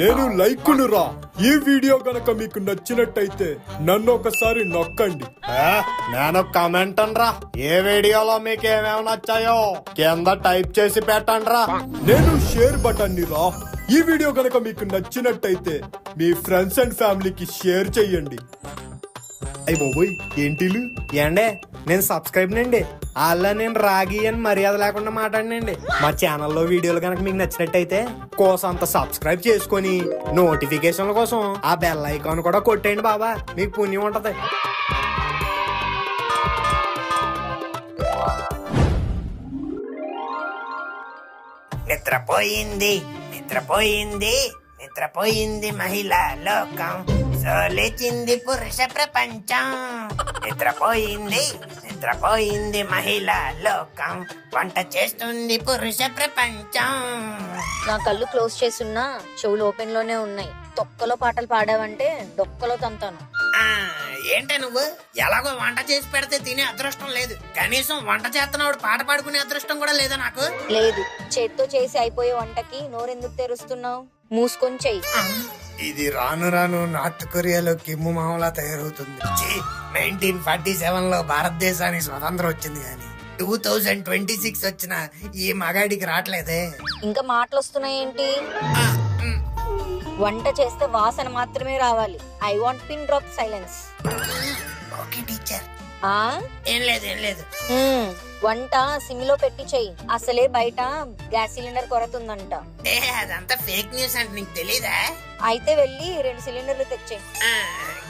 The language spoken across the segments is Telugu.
నేను లైకును రా. ఈ వీడియో గనక మీకు నచ్చినట్టయితే నన్ను ఒకసారి నొక్కండి. నేను కమెంట్ రా. ఏ వీడియోలో మీకు ఏమేమి నచ్చాయో కింద టైప్ చేసి పెట్టండి రా. నేను షేర్ బటన్ ని రా. ఈ వీడియో గనక మీకు నచ్చినట్టయితే మీ ఫ్రెండ్స్ అండ్ ఫ్యామిలీకి షేర్ చెయ్యండి. అయ్య బాబోయ్ ఏంటిలు ఏండే నేను సబ్స్క్రైబ్ నండి. అలా నేను రాగి అని మర్యాద లేకుండా మాట్లాడినండి. మా ఛానల్లో వీడియోలు కనుక మీకు నచ్చినట్టయితే కోసంత సబ్స్క్రైబ్ చేసుకొని నోటిఫికేషన్ల కోసం ఆ బెల్ ఐకాన్ కూడా కొట్టేయండి బాబా, మీకు పుణ్యం ఉంటది. నిద్రపోయింది నిద్రపోయింది నిద్రపోయింది మహిళా లోకం, సోలేచింది పురుష ప్రపంచం. నిద్రపోయింది నిద్రపోయింది మహిళా లోకం, వంట చేస్తుంది పురుష ప్రపంచం. నా కళ్ళు క్లోజ్ చేసున్నా చెవులు ఓపెన్ లోనే ఉన్నాయి. తొక్కలో పాటలు పాడావంటే డొక్కలో తంతాను. ఏంటే నువ్వు ఎలాగో వంట చేసి పెడితే తినే అదృష్టం లేదు, కనీసం వంట చేస్తున్నవాడు పాట పాడుకునే అదృష్టం కూడా లేదా నాకు? లేదు, చేత్తో చేసి అయిపోయే వంటకి నోరెందుకు తెరుస్తున్నావు? మూసుకొని చెయ్యి. ఇది రాను రాను నార్త్ కొరియాలో కిమ్ము మామలా తయారవుతుంది. 1947 లో భారతదేశానికి స్వతంత్రం వచ్చింది కానీ 2026 వచ్చిన ఈ మగాడికి రావట్లేదే. ఇంకా మాటలు వస్తున్నాయేంటి? వంట చేస్తే వాసన మాత్రమే రావాలి. I want pin drop silence. Okay teacher. ఏం లేదు. వంట సిమ్లో పెట్టి చెయ్యి. అసలే బయట గ్యాస్ సిలిండర్ కొరతుందంట. అదంతా ఫేక్ న్యూస్ అంటే నీకు తెలీదా? అయితే వెళ్ళి 2 సిలిండర్లు తెచ్చేయి.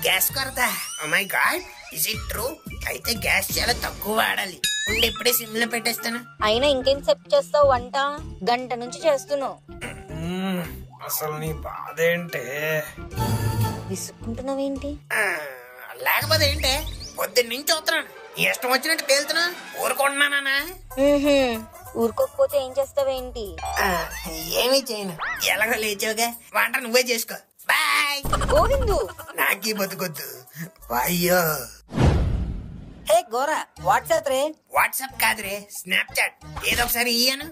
గ్యాస్ కొరత? Oh my god, is it true? అయితే గ్యాస్ చాలా తక్కువ వాడాలి. ఉండి ఇప్పుడే సిమ్ లో పెట్టేస్తాను. అయినా ఇంకేం సెట్ చేస్తావు? వంట గంట నుంచి చేస్తున్నావు. అసలు నీ బాధ ఏంటే? విసుక్కుంటున్నావేంటి? లేకపోతే ఏంటే, పొద్దున్న నుంచి చూస్తున్నాను ఇష్టం వచ్చినట్టు తేలుతున్నా. ఊరుకుంటున్నానా? ఊరుకోకపోతే ఏం చేస్తావేంటి? ఏమీ చేయను, ఎలాగో లేచావుగా, వంట నువ్వే చేసుకో. బాయ్ గోవిందు. నాకీ బతుకొద్దు. అయ్యో ఏ గోరా వాట్సాప్ రే. వాట్సాప్ కాదురే, స్నాప్చాట్. ఏదో ఒకసారి ఇయ్యను.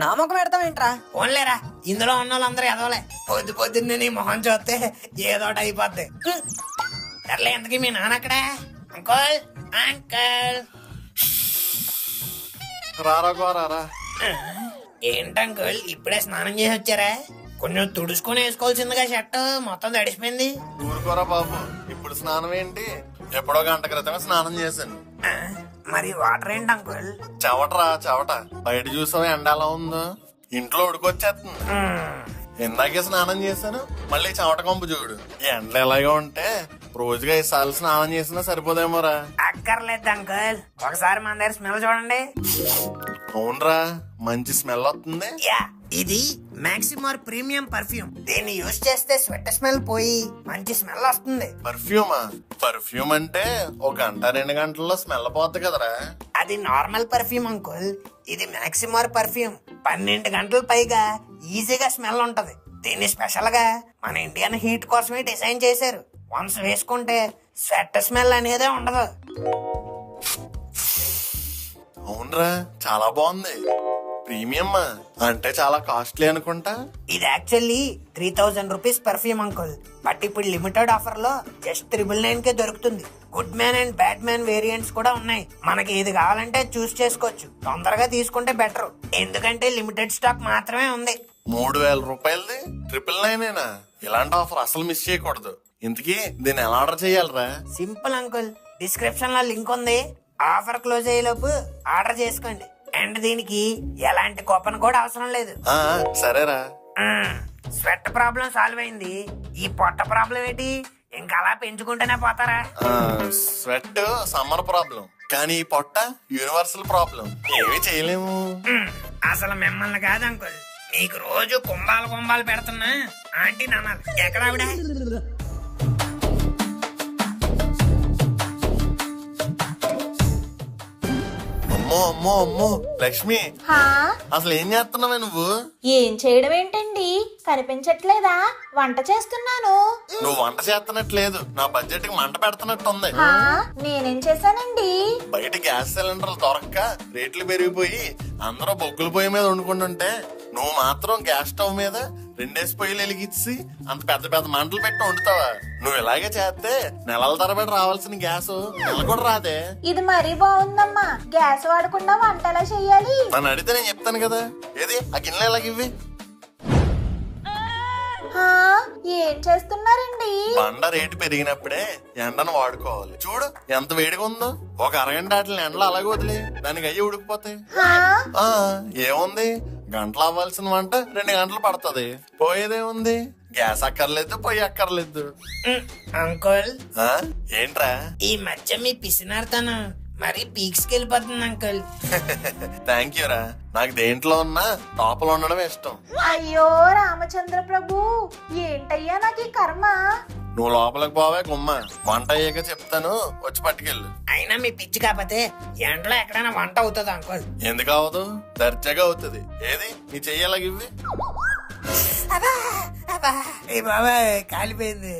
నామకం పెడతావేంట్రా? ఓన్లేరా, ఇందులో ఉన్న వాళ్ళందరూ ఎదవలే. పొద్దున్నే నీ మొహం చూస్తే ఏదోటి అయిపోద్ది. సర్లే, ఎందుకు మీ నాన్న అక్కడే? Uncle uncle. రారా గోరారా. ఏంటంకుల్ ఇప్పుడే స్నానం చేసి వచ్చారా? కొంచెం తుడుచుకొని వేసుకోవాల్సిందిగా షర్ట్, మొత్తం తడిసిపోయింది. ఊరుకోరా బాబు, ఇప్పుడు స్నానం ఏంటి? ఎప్పుడో గంట క్రితమే స్నానం చేశాను. మరి వాటర్ ఏంటి అంకుల్? చెవటరా చెవట. బయట చూసావా ఎండ ఎలా ఉందో? ఇంట్లో ఉడికొచ్చేస్తుంది. ఇందాకే స్నానం చేశాను, మళ్ళీ చెమట కంపు చూడు. ఎండలు ఎలాగో ఉంటే రోజుగా 5 సార్లు స్నానం చేసినా సరిపోదేమోరా. అక్కర్లేదు అంకుల్, ఒకసారి మన దగ్గర స్మెల్ చూడండి. అవునరా, మంచి స్మెల్ వస్తుంది. యా, ఇది మాక్సిమోర్ ప్రీమియం పర్ఫ్యూమ్. దీన్ని యూజ్ చేస్తే స్వెట్ స్మెల్ పోయి మంచి స్మెల్ వస్తుంది. పర్ఫ్యూమా? పర్ఫ్యూమ్ అంటే 1 గంట 2 గంటల్లో స్మెల్ పోద్ది కదరా. అది నార్మల్ పర్ఫ్యూమ్ అంకుల్, ఇది మాక్సిమోర్ పర్ఫ్యూమ్. 12 గంటల పైగా ఈజీగా స్మెల్ ఉంటది. దీన్ని స్పెషల్ గా మన ఇండియన్ హీట్ కోసమే డిజైన్ చేశారు. వన్స్ వేసుకుంటే స్వెట్ స్మెల్ అనేదే ఉండదు. అవునరా, చాలా బాగుంది. ప్రీమియం అంటే చాలా కాస్ట్లీ అనుకుంటా. ఇది actually 3000 rupees perfume uncle. But ఇప్పుడు లిమిటెడ్ ఆఫర్ లో జస్ట్ 999 కే దొరుకుతుంది. Good man and bad man variants కూడా ఉన్నాయి. మనకి ఏది కావాలంటే చూస్ చేసుకోవచ్చు. తొందరగా తీసుకుంటే బెటర్, ఎందుకంటే లిమిటెడ్ స్టాక్ మాత్రమే ఉంది. 3000 రూపాయలది 999. ఇలాంటి ఆఫర్ అసలు మిస్ చేయకూడదు. ఇంతకీ దీన్ని ఎలా ఆర్డర్ చేయాలరా? సింపుల్ అంకుల్, డిస్క్రిప్షన్ లో లింక్ ఉంది. ఆఫర్ క్లోజ్ అయ్యేలోపు ఆర్డర్ చేసుకోండి. అండ్ దీనికి ఎలాంటి కూపన్ కూడా అవసరం లేదు. సరేరా. స్వెట్ ప్రాబ్లం సాల్వ్ అయింది. ఈ పొట్ట ప్రాబ్లం ఏంటి? ఇంకా అలా పెంచుకుంటూనే పోతారా? స్వెట్ సమ్మర్ ప్రాబ్లం, కానీ ఈ పొట్ట యూనివర్సల్ ప్రాబ్లం. ఏమీ చేయలేము. అసలు మిమ్మల్ని కాదు అంకుల్, మీకు రోజు కుంభాలు పెడుతున్నా ఆంటీ నాన్న. ఎక్కడ ఆవిడ? అమ్మో అమ్మో అమ్మో లక్ష్మి, హా అసలు ఏం చేస్తున్నావే నువ్వు? ఏం చేయడం ఏంటండి? కనిపించట్లేదా? వంట చేస్తున్నాను. నువ్వు వంట చేస్తున్నట్లేదు, నా బడ్జెట్ కి మంట పెడుతున్నట్టుంది. హా నేనేం చేశానండి? బయట గ్యాస్ సిలిండర్లు దొరక్క రేట్లు పెరిగిపోయి అందరూ బొగ్గుల పొయ్యి మీద వండుకుంటుంటే నువ్వు మాత్రం గ్యాస్ స్టవ్ మీద 2 పొయ్యిలు వెలిగించి అంత పెద్ద పెద్ద మంటలు పెట్టి వండుతావా? నువ్వు ఇలాగే చేస్తే నెలల తరబడి రావాల్సిన గ్యాస్ నెల కూడా రాదే. ఇది మరీ బాగుందమ్మా. గ్యాస్ వాడకుండా వంట ఎలా చెయ్యాలి? నన్ను అడిగితే నేను చెప్తాను కదా. ఏది ఆ గిన్నెలు ఎలాగివ్వి? హా ఏం చేస్తున్నారండి? బండ రేటు పెరిగినప్పుడే ఎండను వాడుకోవాలి. చూడు ఎంత వేడిగా ఉందో. ఒక అరగంట వాటిని ఎండలో అలాగే వదిలే, దానికి అయ్యి ఉడికిపోతాయి. హా ఆ ఏముంది, గంటలు అవ్వాల్సిన వంట 2 గంటలు పడుతుంది. పోయేదేముంది, గ్యాస్ అక్కర్లేదు, పొయ్యి అక్కర్లేదు. అంకుల్ ఆ ఏంట్రా? ఈ మధ్య మీ పిసినార్తనం మరి పీక్స్కి వెళ్ళిపోతుంది అంకుల్. థ్యాంక్ యూ రా. నాకు దేంట్లో ఉన్నా టాప్లో ఉండడం ఇష్టం. అయ్యో రామచంద్ర ప్రభు, ఏంటయ్యా నాకు ఈ కర్మ? నువ్వు లోపలికి పోవే గుమ్మ, వంట అయ్యాక చెప్తాను, వచ్చి పట్టుకెళ్ళు. అయినా మీ పిచ్చి కాకపోతే ఎండలో ఎక్కడైనా వంట అవుతుంది అంకుల్. ఎందుకు అవదు, దర్జాగా అవుతుంది. ఏది నీ చెయ్యాలగివ్వి? ఏ బాబా కాలిపోయింది.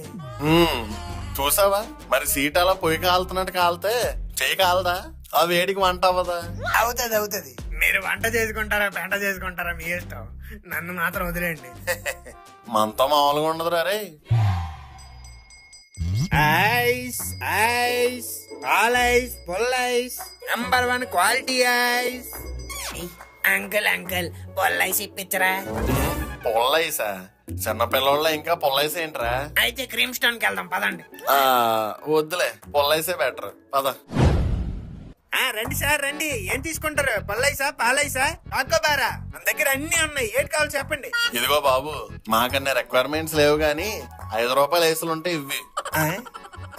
చూసావా మరి, సీట్ అలా పొయ్యి కాలుతున్నట్టు కాలితే చెయ్యి కాలదా? ఆ వేడికి వంట అవ్వదా? అవుతుంది అవుతుంది. మీరు వంట చేసుకుంటారా పెంట చేసుకుంటారా మీ ఇష్టం, నన్ను మాత్రం వదిలేండి. మనతో మామూలుగా ఉండదురా రే. Ice ice all ice full ice #1 quality ice. Uncle uncle పొల్లైసి ఇప్పించరా? పొల్లైసా? చిన్నపిల్లల ఇంకా పొల్లైస్ ఏంట్రా? అయితే క్రీమ్ స్టోన్ కి వెళ్దాం పదండి. ఆ వద్దులే, పొల్లైసే బెటర్ పద. రండి సార్ రండి. ఏం తీసుకుంటారు? పల్లైసా పాలైసా ఆకోబారా? మన దగ్గర అన్ని ఉన్నాయి. ఏది కావాలి చెప్పండి. ఇదిగో బాబు, మాకన్నా రిక్వైర్మెంట్స్ లేవు గాని 5 రూపాయల ఐసులు ఉంటే ఇవ్వి.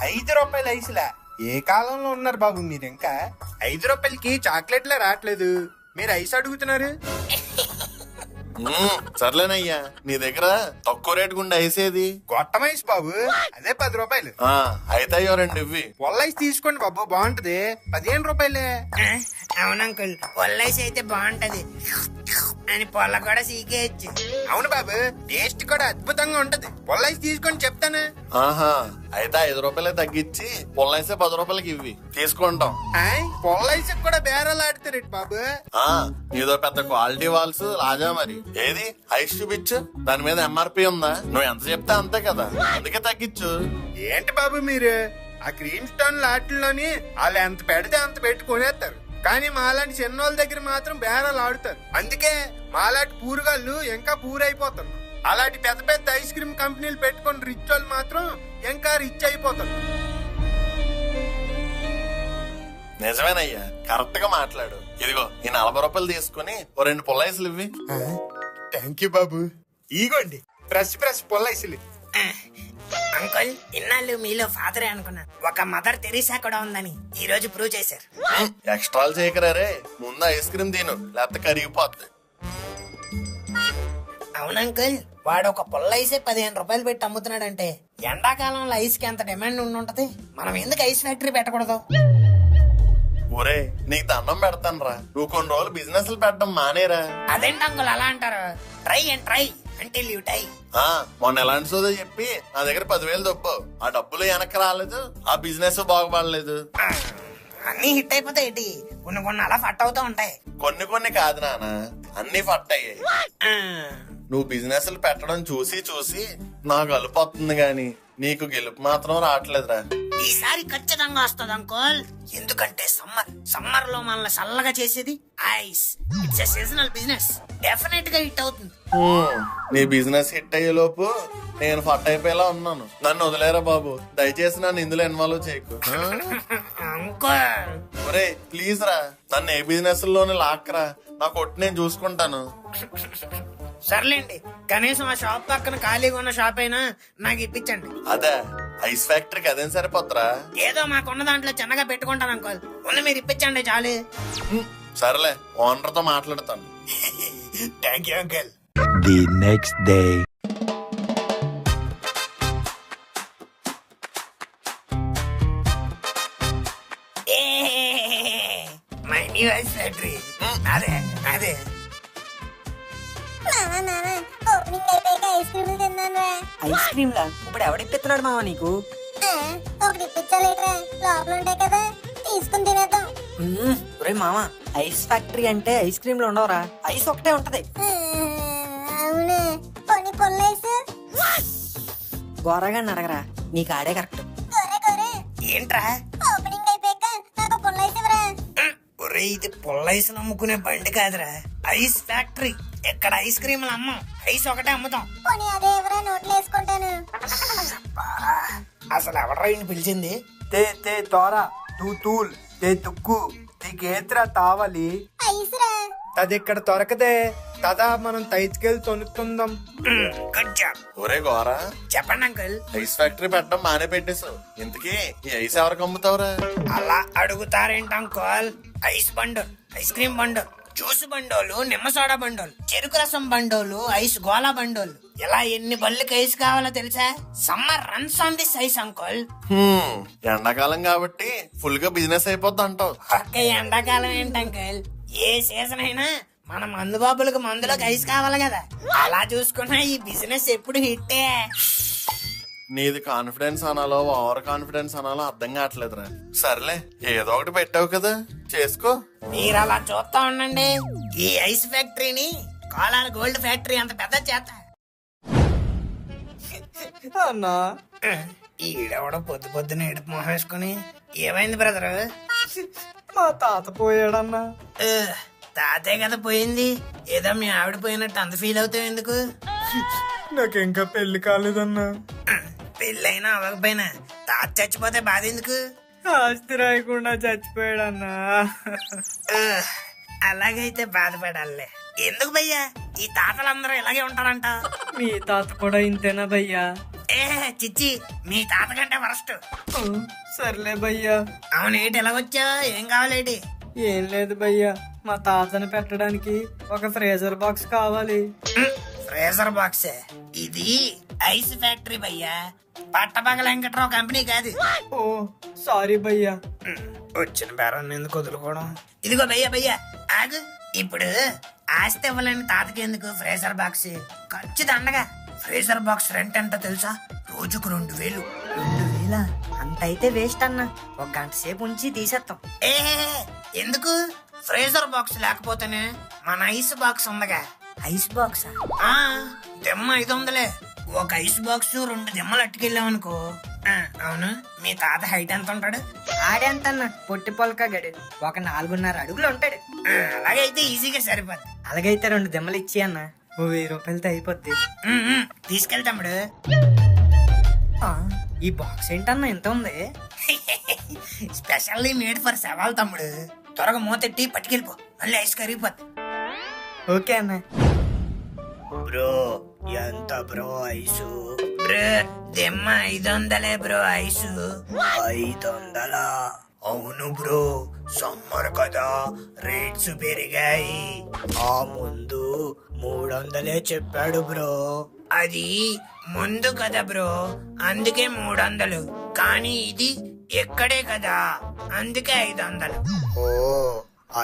5 రూపాయల ఐసులా? ఏ కాలంలో ఉన్నారు బాబు మీరు? ఇంకా 5 రూపాయలకి చాక్లెట్లే రావట్లేదు, మీరు ఐస్ అడుగుతున్నారు. సర్లేనయ్యా, నీ దగ్గర తక్కువ రేటు గుండా ఐసేది? గొట్టం ఐస్ బాబు, అదే 10 రూపాయలు. అయితే అయ్యో 2 ఇవ్వి. పొల్లైస్ తీసుకోండి బాబు, బాగుంటది. 15 రూపాయలే. అవును అంకుల్, పొల్లైసి అయితే బాగుంటది అని పొల్ల కూడా సీకేయచ్చు. అవును బాబు, టేస్ట్ కూడా అద్భుతంగా ఉంటది. పొల్లైస్ తీసుకొని చెప్తాను. ఆహా, అయితే 5 రూపాయలే తగ్గించి పొల్లైసే 10 రూపాయలకి ఇవ్వి, తీసుకుంటాం. పొల్లైస్ కూడా బేరాలు ఆడతారు బాబు. నీదో పెద్ద క్వాలిటీ వాల్స్ లాజా. మరి ఏది ఐస్ చూపించు, దాని మీద ఎంఆర్పి ఉందా? నువ్వు ఎంత చెప్తే అంతే కదా, అందుకే తగ్గించు. ఏంటి బాబు మీరు, ఆ క్రీమ్ స్టోన్ లాట్లోని వాళ్ళు ఎంత పెడితే అంత పెట్టి కొనేస్తారు, కానీ మాలాంటి చిన్నోళ్ళ దగ్గర మాత్రం బేరాలు ఆడుతారు. అందుకే మాలాంటి పూరుగాళ్ళు ఇంకా పూరైపోతారు. అలాంటి పెద్ద పెద్ద ఐస్ క్రీమ్ కంపెనీలు పెట్టుకుని రిచ్ వాళ్ళు మాత్రం ఇంకా రిచ్ అయిపోతారు. నిజమేనయ్యా, కరెక్ట్ గా మాట్లాడు. ఇదిగో ఈ 40 రూపాయలు తీసుకుని ఓ 2 పొల్లైసులు ఇవ్వి. థ్యాంక్ యూ బాబు. ఇగోండి ఫ్రెష్ పొల్లైసులు. అంకుల్, ఇన్నాళ్ళు మీలో ఫాదరే అనుకున్నాను, ఒక మదర్ తెరీసా కూడా ఉందని ఈ రోజు ప్రూవ్ చేశారు. ఎక్స్ట్రాలు చేయకరారే, ముందు ఐస్ క్రీమ్ తిను, లేకపోతే కరిగిపోద్ది. అవును అంకుల్, వాడు ఒక పొల్లైసే 15 రూపాయలు పెట్టి అమ్ముతున్నాడంటే ఎండాకాలంలో ఐస్ కి ఎంత డిమాండ్ ఉంటది. మనం ఎందుకు ఐస్ ఫ్యాక్టరీ పెట్టకూడదు? ఒరే నీకు దండం పెడతాను రా, నువ్వు కొన్ని రోజులు బిజినెస్లు పెట్టడం మానేరా. అదేంటి అంకుల్ అలా అంటారు? Try and try until you tie. మొన్న ఎలాంటి సోదో చెప్పి నా దగ్గర 10,000 దొబ్బు, ఆ డబ్బులు వెనక్కి రాలేదు, ఆ బిజినెస్ బాగుపడలేదు. అన్ని హిట్ అయిపోతాయి ఏంటి? కొన్ని అలా ఫట్ అవుతూ ఉంటాయి. కొన్ని కాదు నాన్న, అన్ని ఫట్ అయ్యాయి. నువ్వు బిజినెస్లు పెట్టడం చూసి చూసి నాకు అలుపొస్తుంది గాని నీకు గెలుపు మాత్రం రావట్లేదురా. ఈసారి ఖచ్చితంగా వస్తుంది అంకుల్, ఎందుకంటే సమ్మర్ లో మనల్ని చల్లగా చేసేది ice. It's a seasonal business, definite గా హిట్ అవుతుంది. నీ బిజినెస్ హిట్ అయ్యే లోపు నేను ఫట్ అయిపోయేలా ఉన్నాను. నన్ను వదిలేరా బాబు, దయచేసి నన్ను ఇందులో ఇన్వాల్వ్ చేయకు. అంకుల్ ఒరే ప్లీజ్ రా, నన్ను ఏ బిజినెస్ లోనే లాక్కరా, నా కొట్టు నేను చూసుకుంటాను. సర్లేండి, కనీసం ఆ షాప్ పక్కన ఖాళీగా ఉన్న షాప్ అయినా నాకు ఇప్పించండి. అదే ఐస్ ఫ్యాక్టరీకి అదేం సరిపోతురా? ఏదో మాకున్న దాంట్లో చిన్నగా పెట్టుకుంటాను అంకుల్, ఉన్న మీరు ఇప్పించండి చాలు. సరేలే, ఓనర్ తో మాట్లాడతాను. Thank you uncle. The next day. My new new ice factory. అదే అదే ఓపెనింగ్ అయిపోయాక ఐస్ క్రీమ్ తిన్నాను. ఐస్ క్రీమ్ లా ఇప్పుడు ఎవడిప్పిస్తున్నాడు మావా నీకు? ఒకటి ఇప్పించాలేట్రా, లోపల ఉంటాయి కదా, తీసుకుని తినేద్దాం. ఒరే మామ, ఐస్ ఫ్యాక్టరీ అంటే ఐస్ క్రీమ్ లో ఉండవురా, ఐస్ ఒకటే ఉంటది. అవునే, కొన్ని పొల్లైస్. గోరగాన్ని అడగరా, నీకు ఆడే కరెక్ట్. గొర్రె గొర్రె, ఏంట్రా? ఓపెనింగ్ అయిపోయాక నాకు పొల్లైస్ ఇవ్వరా. ఒరే ఇది పుల్లైస్ అమ్ముకునే బండి కాదురా, ఐస్ ఫ్యాక్టరీ. ఇక్కడ ఐస్ క్రీములు అమ్మం, ఐస్ ఒకటే అమ్ముతాం. పోనీ అదే ఇవ్వరా, నోట్లో వేసుకుంటాను. అసలు ఎవడరా ఈయన పిలిచింది? తే తే తోరా తూ తూల్ తే తుక్కు నీకేత్రా తావాలి. ఐస్ రా. అది ఇక్కడ దొరకదే కదా, మనం తైచుకెళ్ళి తొనుక్కుందాం. Good job. ఒరే గోరా, చెప్పండి అంకుల్. ఐస్ ఫ్యాక్టరీ పెట్టడం మానే పెట్టేశావు. ఇంతకీ ఈ ఐస్ ఎవరికి అమ్ముతావురా? అలా అడుగుతారేంటి అంకుల్? ఐస్ బండోలు, ఐస్ క్రీమ్ బండోలు, జ్యూస్ బండోలు, నిమ్మ సోడా బండోలు, చెరుకు రసం బండోలు, ఐస్ గోలా బండోలు, ఇలా ఎన్ని బళ్ళకి ఐస్ కావాలో తెలుసా? Summer runs on this ice uncle. ఎండాకాలం కాబట్టి ఫుల్ గా బిజినెస్ అయిపోద్ది అంటావు. ఒక్క ఎండాకాలం ఏంటి అంకుల్, ఏ సీజన్ అయినా మన మందు బాబులకు మందులకు ఐస్ కావాలి కదా. అలా చూసుకున్నా ఈ బిజినెస్ ఎప్పుడు హిట్టే. నీది కాన్ఫిడెన్స్ అనాలో ఓవర్ కాన్ఫిడెన్స్ అనాలో అర్థం కావట్లేదురా. సర్లే, ఏదో ఒకటి పెట్టావు కదా, చేసుకో. మీరు అలా చూస్తా ఉండండి, ఈ ఐస్ ఫ్యాక్టరీని కోలార్ గోల్డ్ ఫ్యాక్టరీ అంత పెద్ద చేత. అన్నా ఈడెవడో పొద్దు పొద్దున ఇడుపు మొహం వేసుకుని, ఏమైంది బ్రదర్? మా తాత పోయాడన్నా. తాతే కదా పోయింది, ఏదో మీ ఆవిడ పోయినట్టు అంత ఫీల్ అవుతావు ఎందుకు? నాకు ఇంకా పెళ్లి కాలేదన్నా. పెళ్ళైనా అవ్వకపోయినా తాత చచ్చిపోతే బాధ ఎందుకు? ఆస్తి రాయకుండా చచ్చిపోయాడన్నా. అలాగైతే బాధపడాలే. ఎందుకు భయ్యా, ఈ తాతలందరూ ఇలాగే ఉంటారంట. మీ తాత కూడా ఇంతేనా భయ్యా? ఏ చిచ్చి, మీ తాత కంటే వరస్ట్. సర్లే భయ్యా. అవునేటి ఎలాగొచ్చా, ఏం కావాలేటి? ఏం లేదు భయ్యా, మా తాతని పెట్టడానికి ఒక ఫ్రీజర్ బాక్స్ కావాలి. Freezer box? ఇది ఐస్ ఫ్యాక్టరీ భయ్యా, పట్టపగల వెంకట్రావు కంపెనీ కాదు. ఓ సారీ భయ్యా. వచ్చిన బేరాన్ని ఎందుకు వదులుకోవడం? ఇదిగో భయ్యా భయ్యా ఆగు. ఇప్పుడు ఆస్తి ఇవ్వలేని తాతకి ఎందుకు ఫ్రీజర్ బాక్స్? ఖర్చు దండగా. ఫ్రీజర్ బాక్స్ రెంట్ ఎంత తెలుసా? రోజుకు 2000. 2000? అంత అయితే వేస్ట్ అన్న, ఒక గంట సేపు ఉంచి తీసేస్తాం. ఏ ఎందుకు? ఫ్రీజర్ బాక్స్ లేకపోతేనే మన ఐస్ బాక్స్ ఉందగా. Ice box? ఆ దిమ్మ 500. ఒక ఐస్ బాక్స్ 2 దిమ్మలు అట్టుకెళ్ళామనుకో. అవును, మీ తాత హైట్ ఎంత ఉంటాడు? ఆడేంత అన్న, పొట్టి పొలక గడు ఒక 4.5 అడుగులు ఉంటాడు. అలాగైతే ఈజీగా సరిపోద్ది. అలాగైతే 2 దిమ్మలు ఇచ్చి అన్న, ఓ 1000 రూపాయలతో అయిపోద్ది. తీసుకెళ్తాముడు. ఈ బాక్స్ ఏంటన్నా ఎంత ఉంది? స్పెషల్లీ మేడ్ ఫర్ సవాల్ తమ్ముడు. త్వరగా మూతెట్టి పట్టుకెళ్ళిపో, మళ్ళీ ఐస్ కరిగిపోద్ది. ఓకే అన్న. బ్రో ఎంత బ్రో ఐసు? బ్రో దిమ్మ 500 బ్రో ఐసు. 500? అవును బ్రో, సమ్మర్ కదా, రేట్స్ పెరిగాయి. ఆ ముందు 300 చెప్పాడు బ్రో. అది ముందు కదా బ్రో, అందుకే 300. కానీ ఇది ఎక్కడే కదా, అందుకే 500. ఓ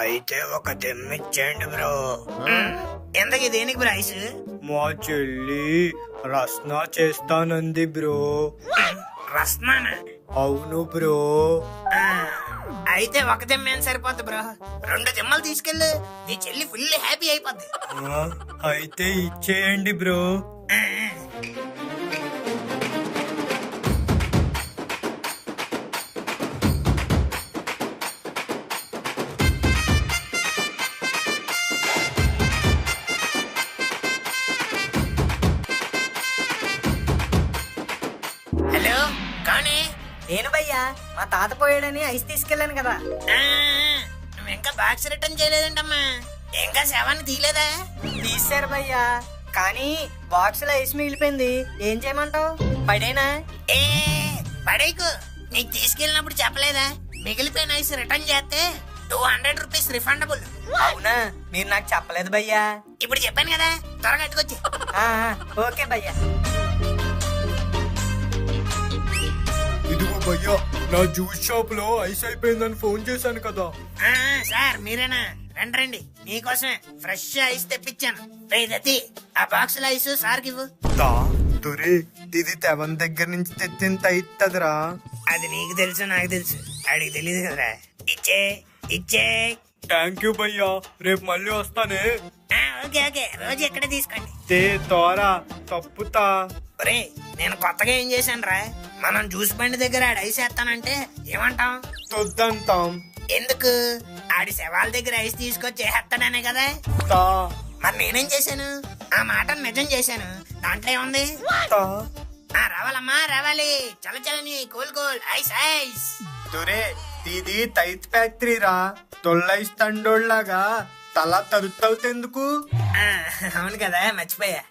అయితే ఒక తెమ్మిచ్చేయండి బ్రో. ఎంతకి దేనికి బ్రో ఐస్? మా చెల్లి రస్నా చేస్తానంది బ్రో. రస్నానా? అవును బ్రో. అయితే ఒక దిమ్మ ఏం సరిపోద్ది బ్రో, 2 దిమ్మలు తీసుకెళ్ళు, నీ చెల్లి ఫుల్ హ్యాపీ అయిపోద్ది. అయితే ఇచ్చేయండి బ్రో. హలో కానీ నేను భయ్యా, మా తాత పోయాడని ఐస్ తీసుకెళ్ళాను కదా. నువ్వు ఇంకా బాక్స్ రిటర్న్ చేయలేదంటమ్మా, ఇంకా శవాన్ని తీయలేదా? తీసారు భయ్యా, కానీ బాక్స్ లో ఐస్ మిగిలిపోయింది. ఏం చేయమంటావు? పడేనా? ఏ పడేకు, నీకు తీసుకెళ్ళినప్పుడు చెప్పలేదా మిగిలిపోయిన ఐస్ రిటర్న్ చేస్తే 200 రూపీస్ రిఫండబుల్. అవునా, మీరు నాకు చెప్పలేదు భయ్యా. ఇప్పుడు చెప్పాను కదా, త్వరగా అట్టుకొచ్చి. ఓకే భయ్యా. ఇదిగో భయ్యా, నా జ్యూస్ షాప్ లో ఐస్ అయిపోయిందని ఫోన్ చేశాను కదా. సార్ మీరేనా? రండి రండి, మీకోసమే ఫ్రెష్ ఐస్ తెప్పించాను. రేదతి ఆ బాక్స్ లో ఐస్ సార్కి ఇవ్వు. దొరే ఇది తెవన్ దగ్గర నుంచి తెచ్చింత అయితదిరా. అది నీకు తెలుసు నాకు తెలుసు, ఆడికి తెలియదు కదరా. ఇచ్చే ఇచ్చే. థ్యాంక్ యూ భయ్యా, రేపు మళ్ళీ వస్తానే. ఓకే ఓకే, రోజు ఎక్కడ తీసుకోండి. తే తోరా తప్పుతా. ఒరే నేను కొత్తగా ఏం చేశాను రా, మనం జ్యూస్ బండి దగ్గర ఆడి ఐస్ వేస్తానంటే ఏమంటాం? తొద్దంతాం. ఎందుకు? ఆడి శవాల దగ్గర ఐస్ తీసుకొచ్చి వేస్తాడనే కదా. తా మరి నేనేం చేశాను? ఆ మాటను నిజం చేశాను. దాంట్లో ఏముంది? తా. రావాలమ్మా రావాలి, చల చలని కూల్ కూల్ ఐస్ ఐస్. దొరే ఇది తైత్ ఫ్యాక్టరీ రా. తొల్లైస్ తండోళ్ళగా తల తరుతవుతెందుకు? అవును కదా, మర్చిపోయా.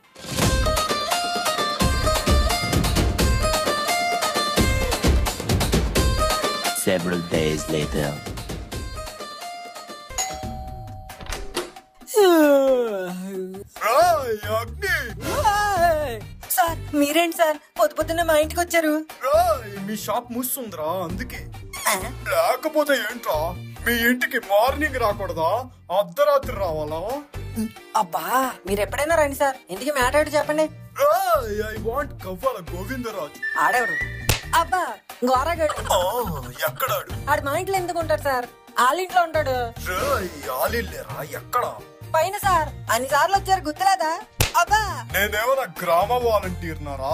Several days later. రాయ్ అగ్ని, సార్ మీరేంటి సార్ పొద్దు పొద్దున్నే మా ఇంటికి వచ్చారు? రాయ్ మీ షాప్ మూస్తుందిరా అందుకే. లేకపోతే ఏంట్రా, మీ ఇంటికి మార్నింగ్ రాకూడదా, అర్ధరాత్రి రావాలా? అబ్బా మీరు ఎప్పుడైనా రండి సార్, ఇంటికి మ్యాటర్ చెప్పండి. రాయ్ ఐ వాంట్ కవ్వాల గోవిందరాజు. ఆడేవాడు? అబ్బా గోరగాడు. ఎక్కడాడు? ఆడు మా ఇంట్లో ఎందుకు ఉంటాడు సార్? వాళ్ళ ఇంట్లో ఉంటాడు. రాయ్ ఆలిల్లేరా, ఎక్కడ? పైన సార్, అన్ని సార్లు వచ్చారు గుర్తులేదా? అబ్బా నేనేమన్నా గ్రామ వాలంటీర్ నారా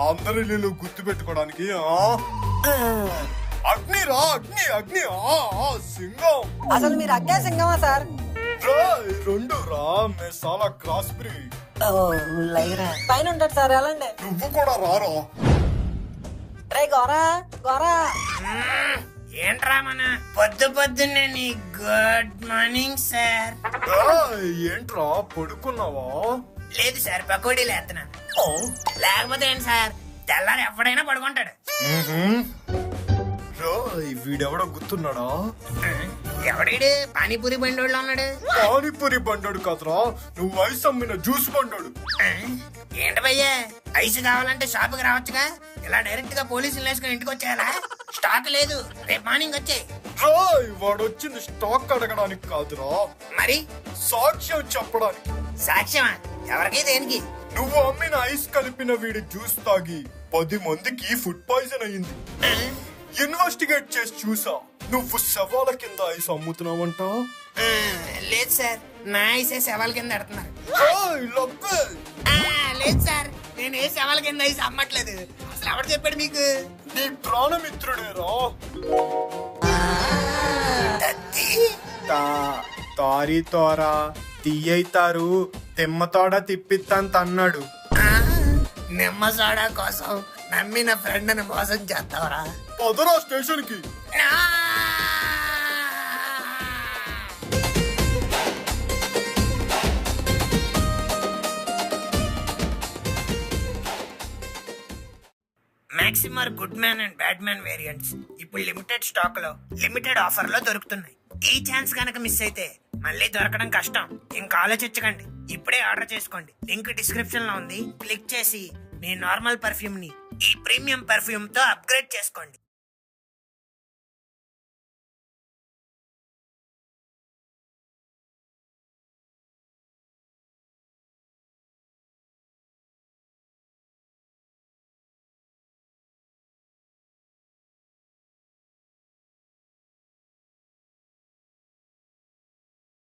అందరి నీళ్ళు గుర్తు పెట్టుకోవడానికి? అగ్ని రా అగ్ని అగ్ని, సింగం. అసలు మీరు అగ్గా సింగమా సార్? రాయ్ రెండు రా, మే సాలా క్రాస్ బ్రీడ్. పైన ఉంటాడు సార్, వెళ్ళండి. నువ్వు కూడా రారా. రే గోరా గోరా. ఏంట్రా మన పొద్దు పొద్దున్నే నీ గుడ్ మార్నింగ్ సార్. రాయ్ ఏంట్రా పడుకున్నావా? లేదు సార్, పకోడీ లేస్తున్నాను. లేకపోతే ఏంటి సార్, తెల్లారి ఎవడైనా పడుకుంటాడు. రాయ్ వీడెవడో గుర్తున్నాడా? ఎవడీడు? పానీపూరి బండోళ్ళు ఉన్నాడు. పానీపూరి బండోడు కదరా, నువ్వు ఐస్ అమ్మిన జ్యూస్ బండోడు. ఏంటి భయ్యా, ఐస్ కావాలంటే షాపుకి రావచ్చుగా, ఇలా డైరెక్ట్ గా పోలీసులు వేసుకుని ఇంటికి వచ్చేయాలా? స్టాక్ లేదు, రేపు మార్నింగ్ వచ్చాయి. రాయ్ వాడు వచ్చింది స్టాక్ అడగడానికి కాదురా, మరి సాక్ష్యం చెప్పడానికి. సాక్ష్యమా? ఎవరికి దేనికి? నువ్వు అమ్మిన ఐస్ కలిపిన వీడి జ్యూస్ తాగి 10 మందికి ఫుడ్ పాయిజన్ అయ్యింది. ఇన్వెస్టిగేట్ చేసి చూసా, నువ్వు శవాల కింద ఐస్ అమ్ముతున్నావంట. లేదు సార్, నా ఐసే శవాల కింద పెడుతున్నారు. రాయ్ లబ్బే. లేదు సార్, నేను ఏ శవాల కింద ఐస్ అమ్మట్లేదు. అసలు ఎవరు చెప్పాడు మీకు? నీ ప్రాణమిత్రుడేరా. తారీ తోరా తీయైతారు తిమ్మతోడ తిప్పిత్తంత అన్నాడు. నిమ్మ సోడా కోసం నమ్మిన ఫ్రెండ్ ని మోసం చేస్తావరా? పదరా స్టేషన్ కి. మ్యాక్సిమర్ good man and bad man variants ఇప్పుడు లిమిటెడ్ స్టాక్ లో లిమిటెడ్ ఆఫర్ లో దొరుకుతున్నాయి. ఈ ఛాన్స్ కనుక మిస్ అయితే మళ్ళీ దొరకడం కష్టం. ఇంకా ఆలోచించకండి, ఇప్పుడే ఆర్డర్ చేసుకోండి. లింక్ డిస్క్రిప్షన్ లో ఉంది, క్లిక్ చేసి మీ నార్మల్ పర్ఫ్యూమ్ ని ఈ ప్రీమియం పర్ఫ్యూమ్ తో అప్గ్రేడ్ చేసుకోండి.